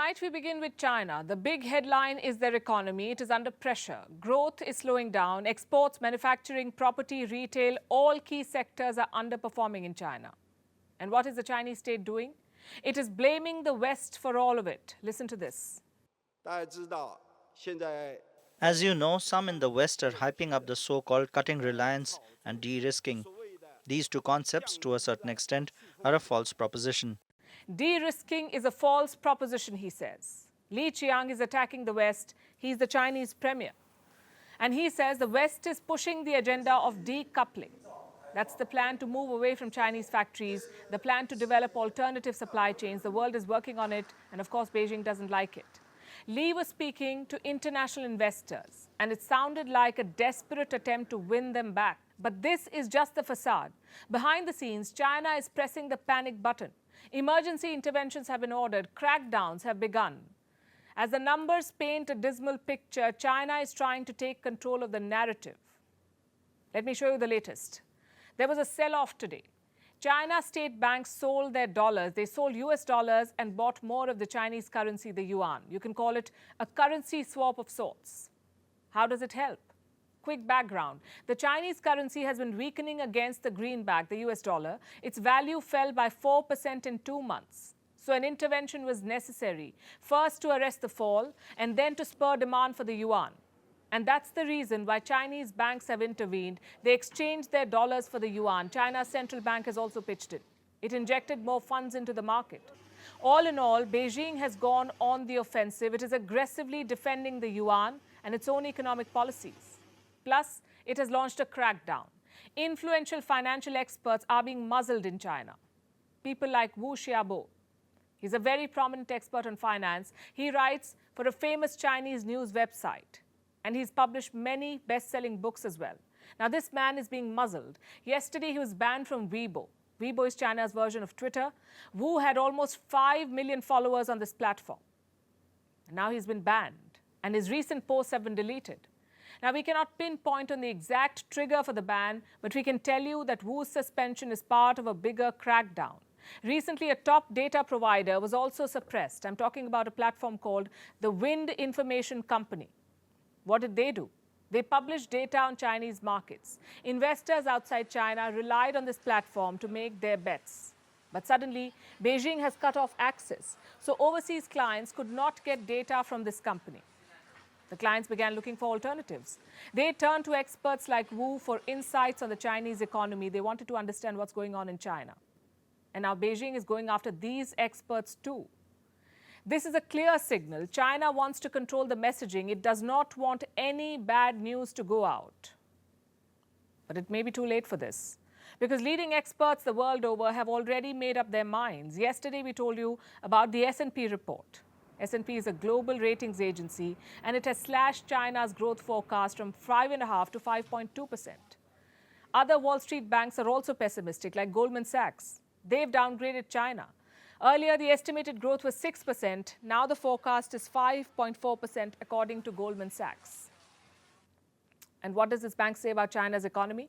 Tonight we begin with China. The big headline is their economy. It is under pressure. Growth is slowing down. Exports, manufacturing, property, retail, all key sectors are underperforming in China. And what is the Chinese state doing? It is blaming the West for all of it. Listen to this. As you know, some in the West are hyping up the so-called cutting reliance and de-risking. These two concepts, to a certain extent, are a false proposition. De-risking is a false proposition, he says. Li Qiang is attacking the West. He's the Chinese premier. And he says the West is pushing the agenda of decoupling. That's the plan to move away from Chinese factories, the plan to develop alternative supply chains. The world is working on it, and of course, Beijing doesn't like it. Li was speaking to international investors, and it sounded like a desperate attempt to win them back. But this is just the facade. Behind the scenes, China is pressing the panic button. Emergency interventions have been ordered. Crackdowns have begun. As the numbers paint a dismal picture, China is trying to take control of the narrative. Let me show you the latest. There was a sell-off today. China state banks sold their dollars. They sold US dollars and bought more of the Chinese currency, the yuan. You can call it a currency swap of sorts. How does it help? Quick background. The Chinese currency has been weakening against the greenback, the US dollar. Its value fell by 4% in 2 months. So an intervention was necessary, first to arrest the fall and then to spur demand for the yuan. And that's the reason why Chinese banks have intervened. They exchanged their dollars for the yuan. China's central bank has also pitched in. It injected more funds into the market. All in all, Beijing has gone on the offensive. It is aggressively defending the yuan and its own economic policies. Plus, it has launched a crackdown. Influential financial experts are being muzzled in China. People like Wu Xiaobo. He's a very prominent expert on finance. He writes for a famous Chinese news website. And he's published many best-selling books as well. Now, this man is being muzzled. Yesterday, he was banned from Weibo. Weibo is China's version of Twitter. Wu had almost 5 million followers on this platform. And now he's been banned, and his recent posts have been deleted. Now, we cannot pinpoint on the exact trigger for the ban, but we can tell you that Wu's suspension is part of a bigger crackdown. Recently, a top data provider was also suppressed. I'm talking about a platform called the Wind Information Company. What did they do? They published data on Chinese markets. Investors outside China relied on this platform to make their bets. But suddenly, Beijing has cut off access, so overseas clients could not get data from this company. The clients began looking for alternatives. They turned to experts like Wu for insights on the Chinese economy. They wanted to understand what's going on in China. And now Beijing is going after these experts too. This is a clear signal. China wants to control the messaging. It does not want any bad news to go out. But it may be too late for this, because leading experts the world over have already made up their minds. Yesterday, we told you about the S&P report. S&P is a global ratings agency, and it has slashed China's growth forecast from 5.5% to 5.2%. Other Wall Street banks are also pessimistic, like Goldman Sachs. They've downgraded China. Earlier, the estimated growth was 6%. Now the forecast is 5.4%, according to Goldman Sachs. And what does this bank say about China's economy?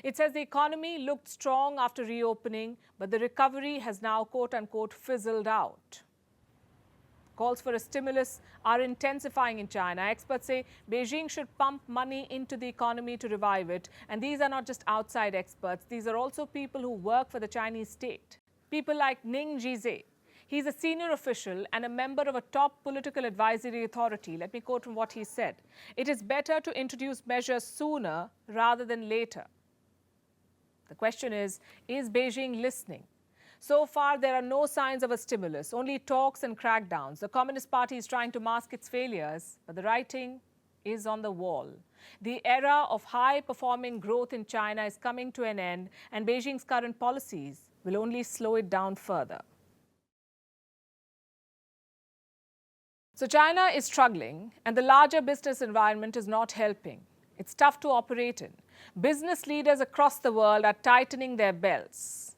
It says the economy looked strong after reopening, but the recovery has now, quote-unquote, fizzled out. Calls for a stimulus are intensifying in China. Experts say Beijing should pump money into the economy to revive it. And these are not just outside experts. These are also people who work for the Chinese state. People like Ning Jize. He's a senior official and a member of a top political advisory authority. Let me quote from what he said. It is better to introduce measures sooner rather than later. The question is Beijing listening? So far, there are no signs of a stimulus, only talks and crackdowns. The Communist Party is trying to mask its failures, but the writing is on the wall. The era of high-performing growth in China is coming to an end, and Beijing's current policies will only slow it down further. So China is struggling, and the larger business environment is not helping. It's tough to operate in. Business leaders across the world are tightening their belts.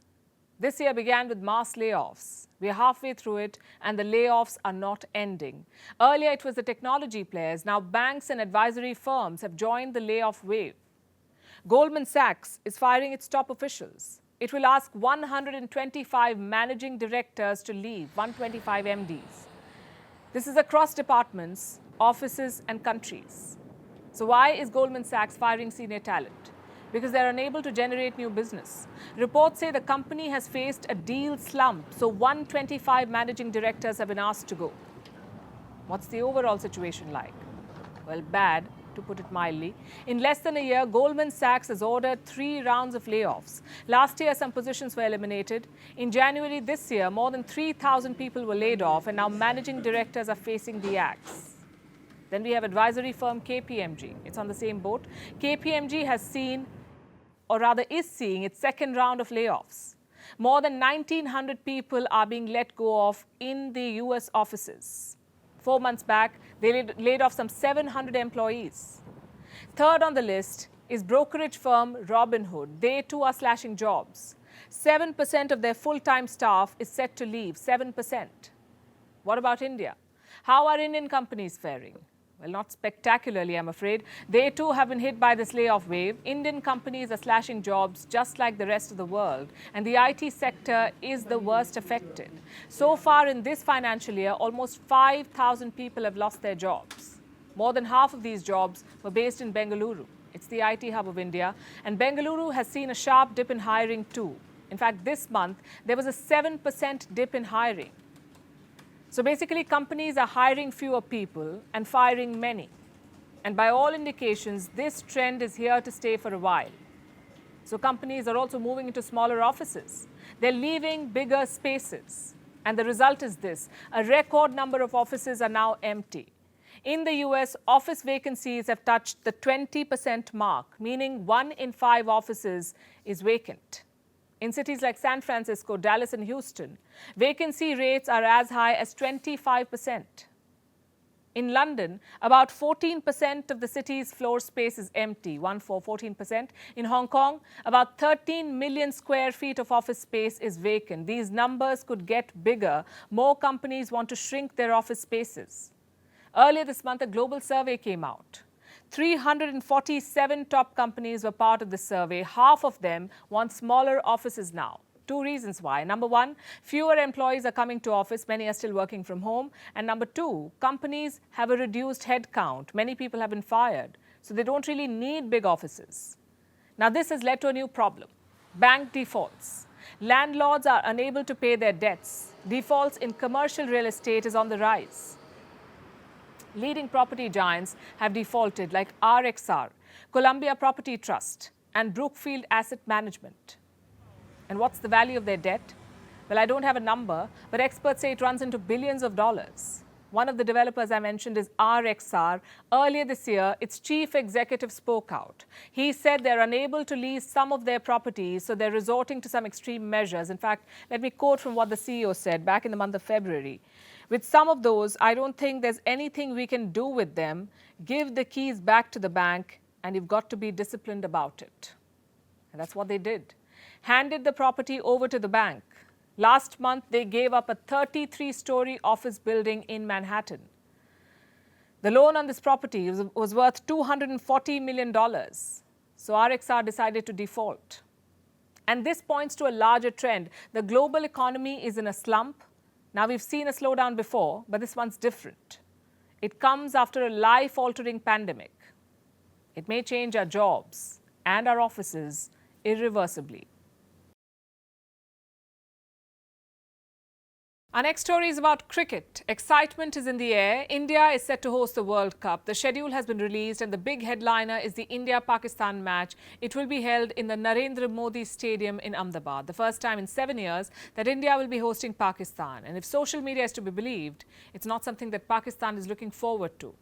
This year began with mass layoffs. We are halfway through it, and the layoffs are not ending. Earlier, it was the technology players. Now, banks and advisory firms have joined the layoff wave. Goldman Sachs is firing its top officials. It will ask 125 managing directors to leave, 125 MDs. This is across departments, offices, and countries. So why is Goldman Sachs firing senior talent? Because they're unable to generate new business. Reports say the company has faced a deal slump, so 125 managing directors have been asked to go. What's the overall situation like? Well, bad, to put it mildly. In less than a year, Goldman Sachs has ordered 3 rounds of layoffs. Last year, some positions were eliminated. In January this year, more than 3,000 people were laid off, and now managing directors are facing the axe. Then we have advisory firm KPMG. It's on the same boat. KPMG has seen, or rather is seeing, its second round of layoffs. More than 1,900 people are being let go of in the US offices. 4 months back, they laid off some 700 employees. Third on the list is brokerage firm Robinhood. They too are slashing jobs. 7% of their full-time staff is set to leave, 7%. What about India? How are Indian companies faring? Well, not spectacularly, I'm afraid. They too have been hit by this layoff wave. Indian companies are slashing jobs just like the rest of the world, and the IT sector is the worst affected. So far in this financial year, almost 5,000 people have lost their jobs. More than half of these jobs were based in Bengaluru. It's the IT hub of India, and Bengaluru has seen a sharp dip in hiring too. In fact, this month, there was a 7% dip in hiring. So basically, companies are hiring fewer people and firing many. And by all indications, this trend is here to stay for a while. So companies are also moving into smaller offices. They're leaving bigger spaces. And the result is this: a record number of offices are now empty. In the US, office vacancies have touched the 20% mark, meaning 1 in 5 offices is vacant. In cities like San Francisco, Dallas, and Houston, vacancy rates are as high as 25%. In London, about 14% of the city's floor space is empty, 14%. In Hong Kong, about 13 million square feet of office space is vacant. These numbers could get bigger. More companies want to shrink their office spaces. Earlier this month, a global survey came out. 347 top companies were part of the survey. Half of them want smaller offices now. 2 reasons why. Number 1, fewer employees are coming to office. Many are still working from home. And number 2, companies have a reduced headcount. Many people have been fired, so they don't really need big offices. Now, this has led to a new problem: bank defaults. Landlords are unable to pay their debts. Defaults in commercial real estate is on the rise. Leading property giants have defaulted, like RXR, Columbia Property Trust, and Brookfield Asset Management. And what's the value of their debt? Well, I don't have a number, but experts say it runs into billions of dollars. One of the developers I mentioned is RXR. Earlier this year, its chief executive spoke out. He said they're unable to lease some of their properties, so they're resorting to some extreme measures. In fact, let me quote from what the CEO said back in the month of February. With some of those, I don't think there's anything we can do with them. Give the keys back to the bank, and you've got to be disciplined about it. And that's what they did. Handed the property over to the bank. Last month, they gave up a 33-story office building in Manhattan. The loan on this property was worth $240 million. So RXR decided to default. And this points to a larger trend. The global economy is in a slump. Now, we've seen a slowdown before, but this one's different. It comes after a life-altering pandemic. It may change our jobs and our offices irreversibly. Our next story is about cricket. Excitement is in the air. India is set to host the World Cup. The schedule has been released, and the big headliner is the India-Pakistan match. It will be held in the Narendra Modi Stadium in Ahmedabad, the first time in 7 years that India will be hosting Pakistan. And if social media is to be believed, it's not something that Pakistan is looking forward to.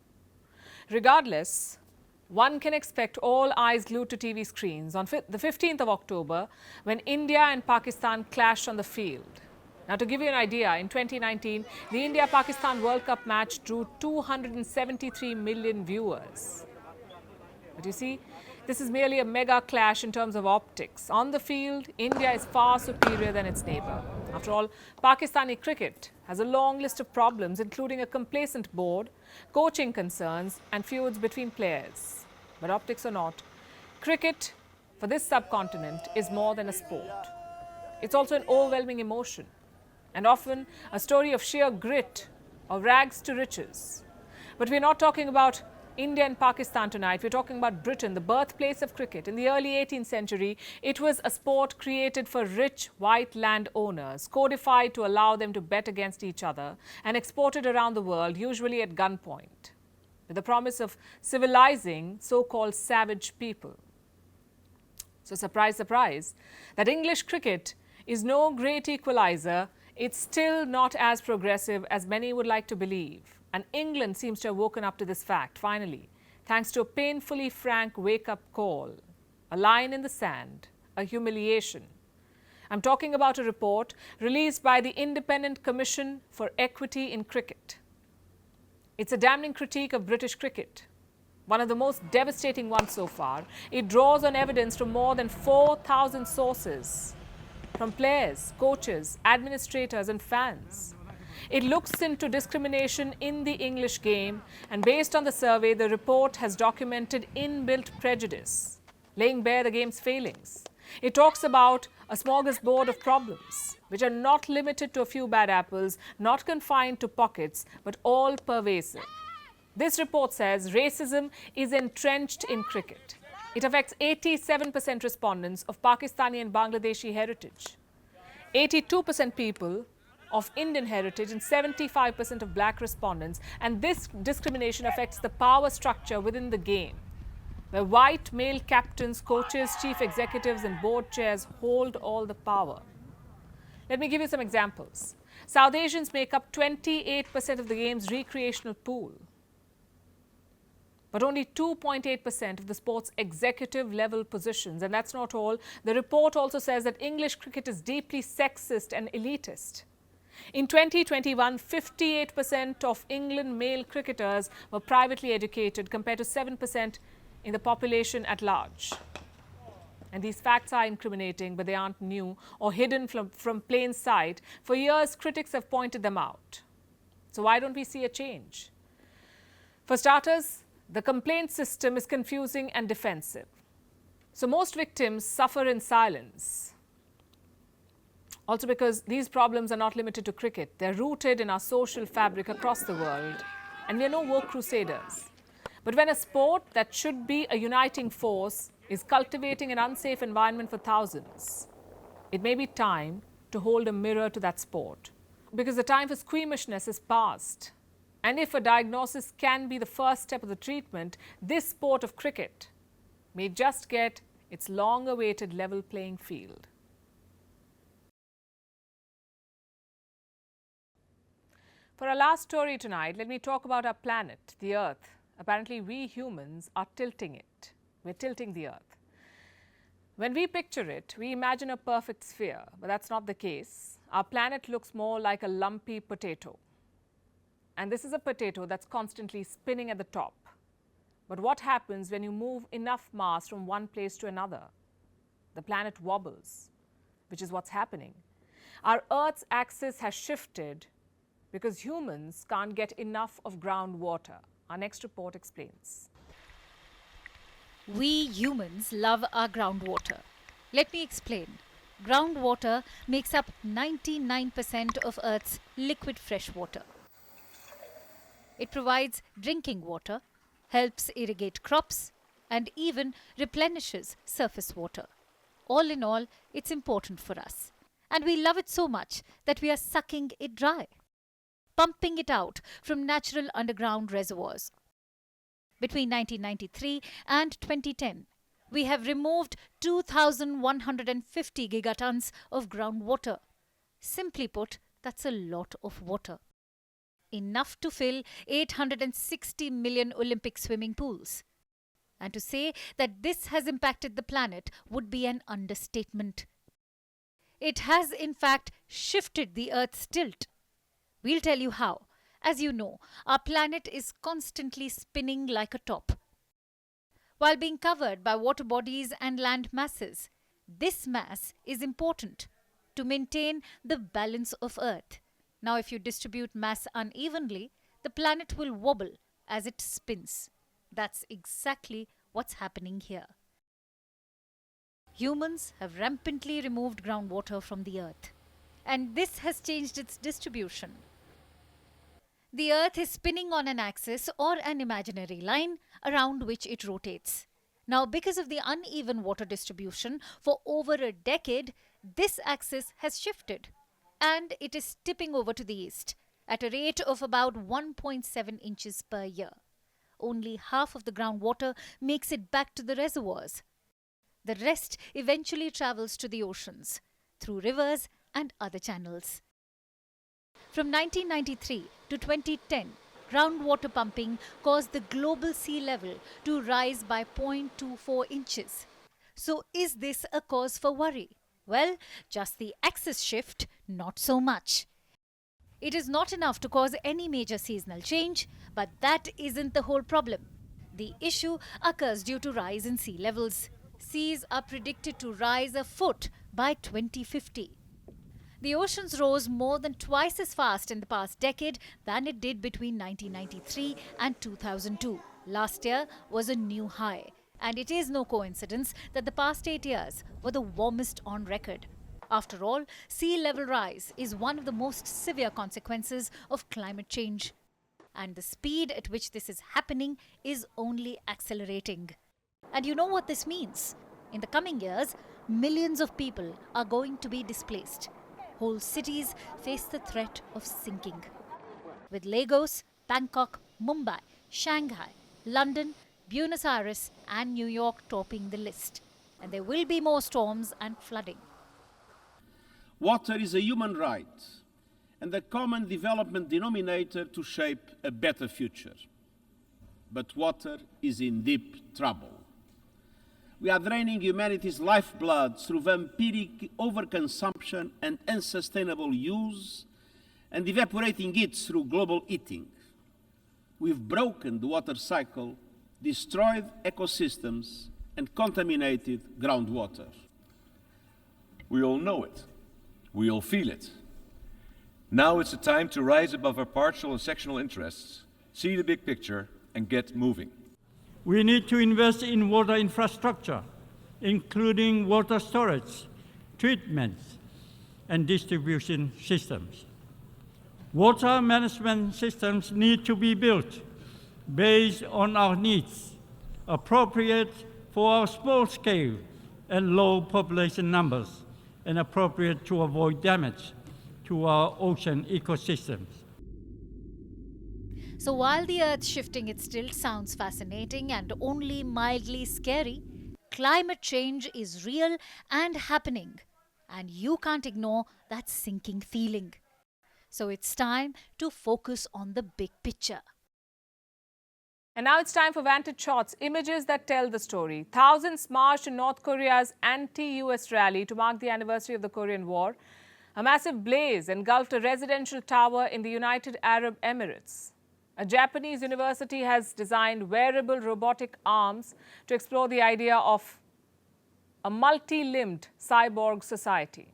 Regardless, one can expect all eyes glued to TV screens on the 15th of October when India and Pakistan clash on the field. Now, to give you an idea, in 2019, the India-Pakistan World Cup match drew 273 million viewers. But you see, this is merely a mega clash in terms of optics. On the field, India is far superior than its neighbour. After all, Pakistani cricket has a long list of problems, including a complacent board, coaching concerns, and feuds between players. But optics or not, cricket for this subcontinent is more than a sport. It's also an overwhelming emotion, and often a story of sheer grit, of rags to riches. But we're not talking about India and Pakistan tonight. We're talking about Britain, the birthplace of cricket. In the early 18th century, it was a sport created for rich white landowners, codified to allow them to bet against each other, and exported around the world, usually at gunpoint, with the promise of civilizing so-called savage people. So surprise, surprise, that English cricket is no great equalizer. It's still not as progressive as many would like to believe. And England seems to have woken up to this fact, finally, thanks to a painfully frank wake-up call, a line in the sand, a humiliation. I'm talking about a report released by the Independent Commission for Equity in Cricket. It's a damning critique of British cricket, one of the most devastating ones so far. It draws on evidence from more than 4,000 sources, from players, coaches, administrators and fans. It looks into discrimination in the English game, and based on the survey, the report has documented inbuilt prejudice, laying bare the game's failings. It talks about a smorgasbord of problems, which are not limited to a few bad apples, not confined to pockets, but all pervasive. This report says racism is entrenched in cricket. It affects 87% respondents of Pakistani and Bangladeshi heritage, 82% people of Indian heritage, and 75% of black respondents. And this discrimination affects the power structure within the game, where white male captains, coaches, chief executives and board chairs hold all the power. Let me give you some examples. South Asians make up 28% of the game's recreational pool, but only 2.8% of the sport's executive level positions. And that's not all. The report also says that English cricket is deeply sexist and elitist. In 2021, 58% of England male cricketers were privately educated, compared to 7% in the population at large. And these facts are incriminating, but they aren't new or hidden from plain sight. For years, critics have pointed them out. So why don't we see a change? For starters, the complaint system is confusing and defensive. So most victims suffer in silence. Also because these problems are not limited to cricket. They're rooted in our social fabric across the world. And we are no woke crusaders. But when a sport that should be a uniting force is cultivating an unsafe environment for thousands, it may be time to hold a mirror to that sport. Because the time for squeamishness is past. And if a diagnosis can be the first step of the treatment, this sport of cricket may just get its long-awaited level playing field. For our last story tonight, let me talk about our planet, the Earth. Apparently, we humans are tilting it. We're tilting the Earth. When we picture it, we imagine a perfect sphere, but that's not the case. Our planet looks more like a lumpy potato. And this is a potato that's constantly spinning at the top. But what happens when you move enough mass from one place to another? The planet wobbles, which is what's happening. Our Earth's axis has shifted because humans can't get enough of groundwater. Our next report explains. We humans love our groundwater. Let me explain. Groundwater makes up 99% of Earth's liquid fresh water. It provides drinking water, helps irrigate crops, and even replenishes surface water. All in all, it's important for us. And we love it so much that we are sucking it dry, pumping it out from natural underground reservoirs. Between 1993 and 2010, we have removed 2,150 gigatons of groundwater. Simply put, that's a lot of water. Enough to fill 860 million Olympic swimming pools. And to say that this has impacted the planet would be an understatement. It has, in fact, shifted the Earth's tilt. We'll tell you how. As you know, our planet is constantly spinning like a top. While being covered by water bodies and land masses, this mass is important to maintain the balance of Earth. Now, if you distribute mass unevenly, the planet will wobble as it spins. That's exactly what's happening here. Humans have rampantly removed groundwater from the Earth, and this has changed its distribution. The Earth is spinning on an axis or an imaginary line around which it rotates. Now, because of the uneven water distribution for over a decade, this axis has shifted and it is tipping over to the east at a rate of about 1.7 inches per year. Only half of the groundwater makes it back to the reservoirs. The rest eventually travels to the oceans through rivers and other channels. From 1993 to 2010, groundwater pumping caused the global sea level to rise by 0.24 inches. So is this a cause for worry? Well, just the axis shift, not so much. It is not enough to cause any major seasonal change, but that isn't the whole problem. The issue occurs due to rise in sea levels. Seas are predicted to rise a foot by 2050. The oceans rose more than twice as fast in the past decade than it did between 1993 and 2002. Last year was a new high, and it is no coincidence that the past 8 years were the warmest on record. After all, sea level rise is one of the most severe consequences of climate change. And the speed at which this is happening is only accelerating. And you know what this means? In the coming years, millions of people are going to be displaced. Whole cities face the threat of sinking. With Lagos, Bangkok, Mumbai, Shanghai, London, Buenos Aires and New York topping the list. And there will be more storms and flooding. Water is a human right and a common development denominator to shape a better future. But water is in deep trouble. We are draining humanity's lifeblood through vampiric overconsumption and unsustainable use, and evaporating it through global heating. We've broken the water cycle, destroyed ecosystems, and contaminated groundwater. We all know it. We all feel it. Now it's the time to rise above our partial and sectional interests, see the big picture, and get moving. We need to invest in water infrastructure, including water storage, treatment, and distribution systems. Water management systems need to be built based on our needs, appropriate for our small scale and low population numbers, and appropriate to avoid damage to our ocean ecosystems. So while the Earth shifting it still sounds fascinating and only mildly scary, climate change is real and happening. And you can't ignore that sinking feeling. So it's time to focus on the big picture. And now it's time for Vantage Shots, images that tell the story. Thousands marched in North Korea's anti-US rally to mark the anniversary of the Korean War. A massive blaze engulfed a residential tower in the United Arab Emirates. A Japanese university has designed wearable robotic arms to explore the idea of a multi-limbed cyborg society.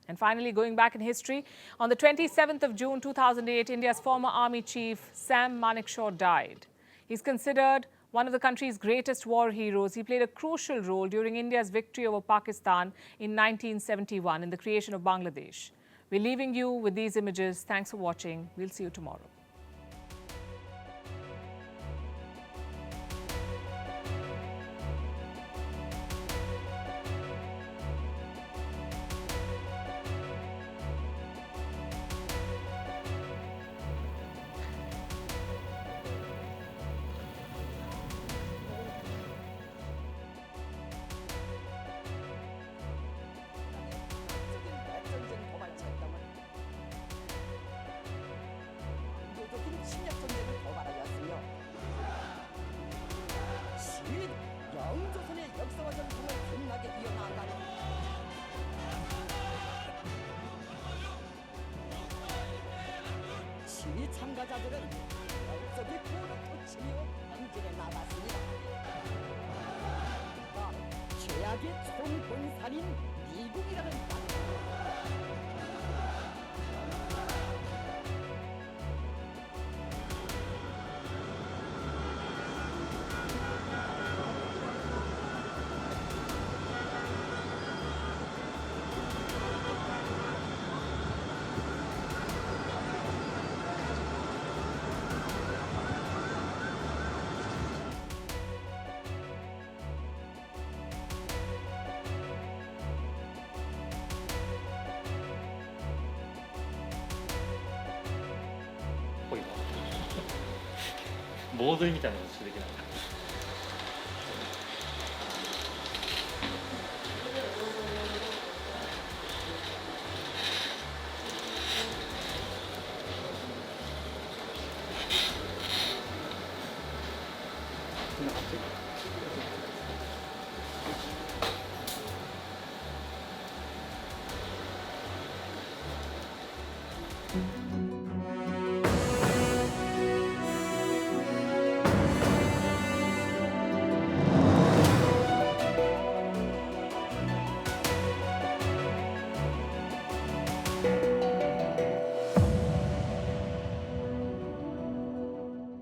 And finally, going back in history, on the 27th of June 2008, India's former army chief Sam Manekshaw died. He's considered one of the country's greatest war heroes. He played a crucial role during India's victory over Pakistan in 1971 in the creation of Bangladesh. We're leaving you with these images. Thanks for watching. We'll see you tomorrow. 참가자들은 역적의 포를 터치며 행진에 나갔습니다. 최악의 총본살인 미국이라는 盆踊りみたいなことしかできない。うん。